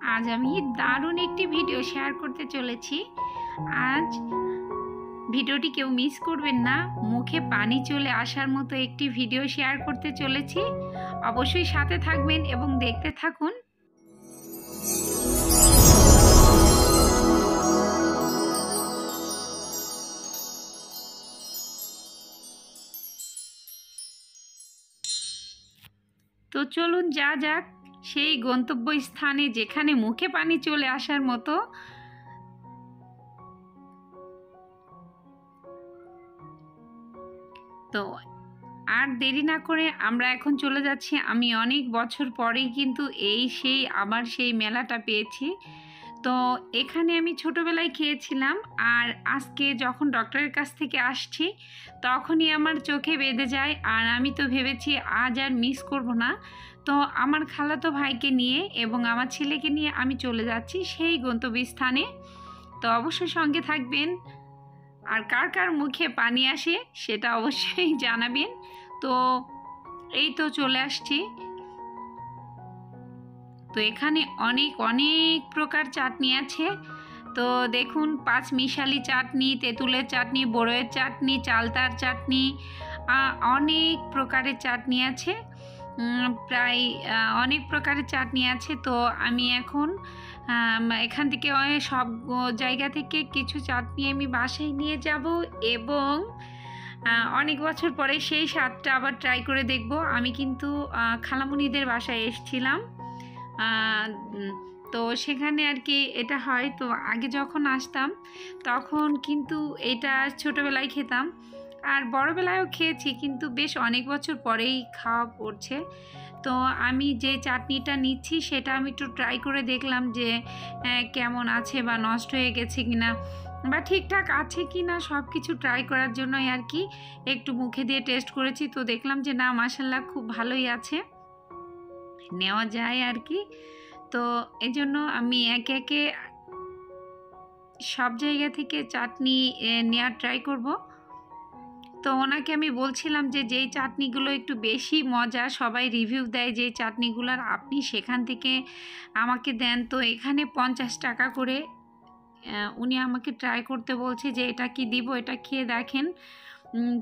আজ আমি দারুণ একটি ভিডিও শেয়ার করতে চলেছি। আজ ভিডিওটি কেউ মিস করবেন না। মুখে পানি চলে আসার মতো একটি ভিডিও শেয়ার করতে চলেছি। অবশ্যই সাথে থাকবেন এবং দেখতে থাকুন। তো চলুন যা যাক সেই গন্তব্যস্থানে, যেখানে মুখে পানি চলে আসার মতো। তো আর দেরি না করে আমরা এখন চলে যাচ্ছি। আমি অনেক বছর পরেই কিন্তু আবার সেই মেলাটা পেয়েছি। তো এখানে আমি ছোটোবেলায় খেয়েছিলাম, আর আজকে যখন ডক্টরের কাছ থেকে আসছি তখনই আমার চোখে বেঁধে যায়। আর আমি তো ভেবেছি আজ আর মিস করব না। তো আমার খালাতো ভাইকে নিয়ে এবং আমার ছেলেকে নিয়ে আমি চলে যাচ্ছি সেই গন্তব্যস্থানে। তো অবশ্যই সঙ্গে থাকবেন। আর কার কার মুখে পানি আসে সেটা অবশ্যই জানাবেন। তো এই তো চলে আসছি। তো এখানে অনেক অনেক প্রকার চাটনি আছে। তো দেখুন, পাঁচমিশালি চাটনি, তেঁতুলের চাটনি, বড়ইয়ের চাটনি, চালতার চাটনি, অনেক প্রকারের চাটনি আছে। প্রায় অনেক প্রকারের চাটনি আছে। তো আমি এখন এখান থেকে সব জায়গা থেকে কিছু চাটনি আমি বাসায় নিয়ে যাব এবং অনেক বছর পরে সেই স্বাদটা আবার ট্রাই করে দেখব। আমি কিন্তু খালামণিদের বাসায় এসেছিলাম, তো সেখানে আর কি এটা হয়। তো আগে যখন আসতাম তখন কিন্তু এটা ছোটোবেলায় খেতাম, আর বড়োবেলায়ও খেয়েছি, কিন্তু বেশ অনেক বছর পরেই খাওয়া পড়ছে। তো আমি যে চাটনিটা নিচ্ছি সেটা আমি একটু ট্রাই করে দেখলাম যে কেমন আছে, বা নষ্ট হয়ে গেছে কিনা, বা ঠিকঠাক আছে কি না, সব কিছু ট্রাই করার জন্যই আর কি একটু মুখে দিয়ে টেস্ট করেছি। তো দেখলাম যে না, মাশাআল্লাহ খুব ভালোই আছে, নেওয়া যায় আর কি। তো এই জন্য আমি একে একে সব জায়গা থেকে চাটনি নেওয়ার ট্রাই করব। তো ওনাকে আমি বলছিলাম যে যেই চাটনিগুলো একটু বেশি মজা, সবাই রিভিউ দেয় যেই চাটনিগুলোর, আপনি সেখান থেকে আমাকে দেন। তো এখানে 50 টাকা করে উনি আমাকে ট্রাই করতে বলছে যে এটা কি দিব, এটা খেয়ে দেখেন।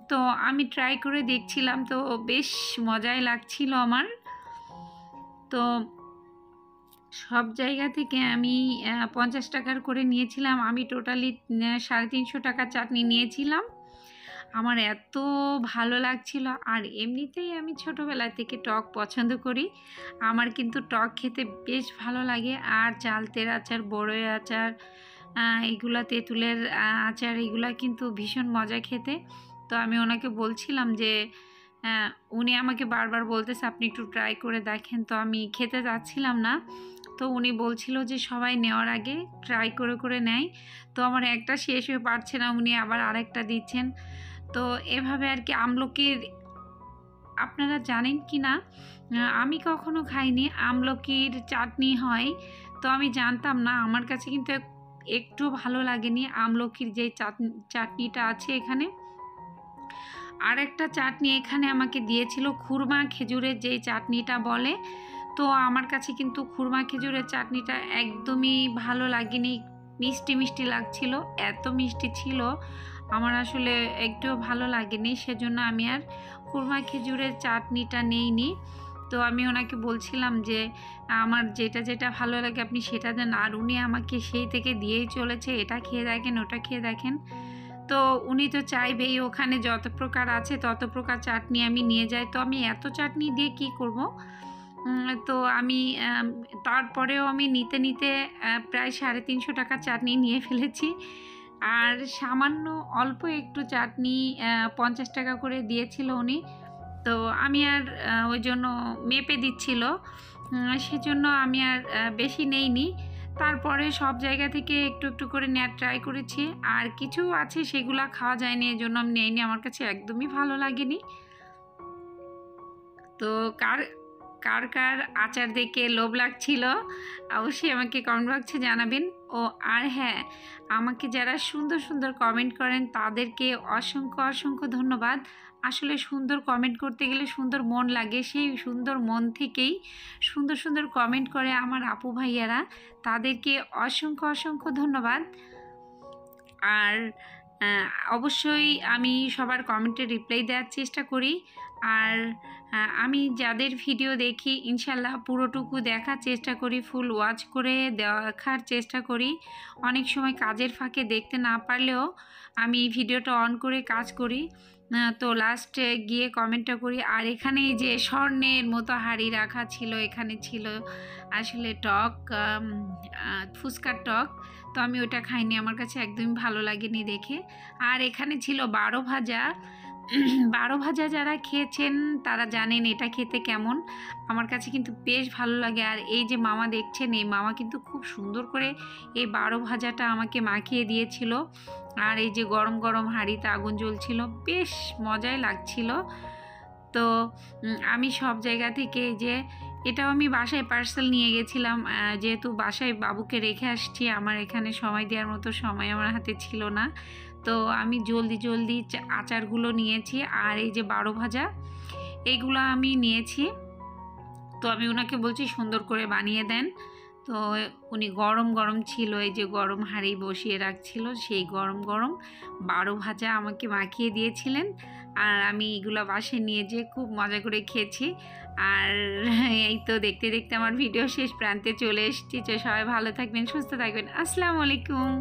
তো আমি ট্রাই করে দেখছিলাম, তো বেশ মজাই লাগছিল আমার। তো সব জায়গা থেকে আমি 50 টাকার করে নিয়েছিলাম। আমি টোটালি 350 টাকার চাটনি নিয়েছিলাম। আমার এত ভালো লাগছিল। আর এমনিতেই আমি ছোটোবেলা থেকে টক পছন্দ করি। আমার কিন্তু টক খেতে বেশ ভালো লাগে। আর চালতের আচার, বড়ইয়ের আচার, এগুলা, তেঁতুলের আচার, এগুলা কিন্তু ভীষণ মজা খেতে। তো আমি ওনাকে বলছিলাম যে উনি আমাকে বারবার বলতেছে আপনি একটু ট্রাই করে দেখেন। তো আমি খেতে যাচ্ছিলাম না। তো উনি বলছিল যে সবাই নেওয়ার আগে ট্রাই করে করে নেয়। তো আমার একটা শেষ হয়ে পারছে না, উনি আবার আরেকটা দিচ্ছেন। তো এভাবে আর কি। আমলকির, আপনারা জানেন কি না, আমি কখনো খাইনি আমলকির চাটনি হয়। তো আমি জানতাম না, আমার কাছে কিন্তু একটু ভালো লাগেনি আমলকির যে চাটনিটা আছে এখানে। আর একটা চাটনি এখানে আমাকে দিয়েছিল খুরমা খেজুরের যেই চাটনিটা বলে। তো আমার কাছে কিন্তু খুরমা খেজুরের চাটনিটা একদমই ভালো লাগেনি, মিষ্টি মিষ্টি লাগছিল, এত মিষ্টি ছিল, আমার আসলে একটুও ভালো লাগেনি। সেজন্য আমি আর খুরমা খেজুরের চাটনিটা নেইনি। তো আমি ওনাকে বলছিলাম যে আমার যেটা যেটা ভালো লাগে আপনি সেটা দেন, আর উনি আমাকে সেই থেকে দিয়েই চলেছে, এটা খেয়ে দেখেন, ওটা খেয়ে দেখেন। তো উনি তো চাইবেই ওখানে যত প্রকার আছে তত প্রকার চাটনি আমি নিয়ে যাই। তো আমি এত চাটনি দিয়ে কি করব? তো আমি তারপরেও আমি নিতে নিতে প্রায় 350 টাকার চাটনি নিয়ে ফেলেছি। আর সামান্য অল্প একটু চাটনি 50 টাকা করে দিয়েছিল উনি। তো আমি আর ওই জন্য মেপে দিচ্ছিল, সেজন্য আমি আর বেশি নেইনি। তারপরে সব জায়গা থেকে একটু একটু করে নেওয়ার ট্রাই করেছি। আর কিছু আছে সেগুলা খাওয়া যায়নি, এই জন্য আমি নেইনি, আমার কাছে একদমই ভালো লাগেনি। তো কার কার আচার দেখে লোভ লাগছিল অবশ্যই আমাকে কমেন্ট বক্সে জানাবেন। ও আর হ্যাঁ, আমাকে যারা সুন্দর সুন্দর কমেন্ট করেন তাদেরকে অসংখ্য অসংখ্য ধন্যবাদ। আসলে সুন্দর কমেন্ট করতে গেলে সুন্দর মন লাগে, সেই সুন্দর মন থেকেই সুন্দর সুন্দর কমেন্ট করে আমার আপু ভাইয়ারা, তাদেরকে অসংখ্য অসংখ্য ধন্যবাদ। আর অবশ্যই আমি সবার কমেন্টে রিপ্লাই দেওয়ার চেষ্টা করি। আর আমি যাদের ভিডিও দেখি ইনশাল্লাহ পুরোটুকু দেখার চেষ্টা করি, ফুল ওয়াচ করে দেখার চেষ্টা করি। অনেক সময় কাজের ফাঁকে দেখতে না পারলেও আমি ভিডিওটা অন করে কাজ করি, তো লাস্টে গিয়ে কমেন্টটা করি। আর এখানে যে স্বর্ণের মতো হাঁড়ি রাখা ছিল, এখানে ছিল আসলে টক, ফুচকার টক। তো আমি ওটা খাইনি, আমার কাছে একদমই ভালো লাগেনি দেখে। আর এখানে ছিল 12 ভাজা। 12 ভাজা যারা খেয়েছেন তারা জানেন এটা খেতে কেমন। আমার কাছে কিন্তু বেশ ভালো লাগে। আর এই যে মামা দেখছেন, এই মামা কিন্তু খুব সুন্দর করে এই 12 ভাজাটা আমাকে মাখিয়ে দিয়েছিল। আর এই যে গরম গরম হাঁড়িতে আগুন জ্বলছিল, বেশ মজাই লাগছিল। তো আমি সব জায়গা থেকে যে এটাও আমি বাসায় পার্সেল নিয়ে গেছিলাম, যেহেতু বাসায় বাবুকে রেখে আসছি, আমার এখানে সময় দেওয়ার মতো সময় আমার হাতে ছিল না। তো আমি জলদি জলদি আচারগুলো নিয়েছি। আর এই যে 12 ভাজা এইগুলো আমি নিয়েছি। তো আমি ওনাকে বলছি সুন্দর করে বানিয়ে দেন। তো উনি গরম গরম ছিল, এই যে গরম হাঁড়ি বসিয়ে রাখছিল, সেই গরম গরম 12 ভাজা আমাকে মাখিয়ে দিয়েছিলেন। আর আমি এগুলো বাসায় নিয়ে যেয়ে খুব মজা করে খেয়েছি। আর এই তো দেখতে দেখতে আমার ভিডিও শেষ প্রান্তে চলে এসেছি। সবাই ভালো থাকবেন, সুস্থ থাকবেন। আসসালামু আলাইকুম।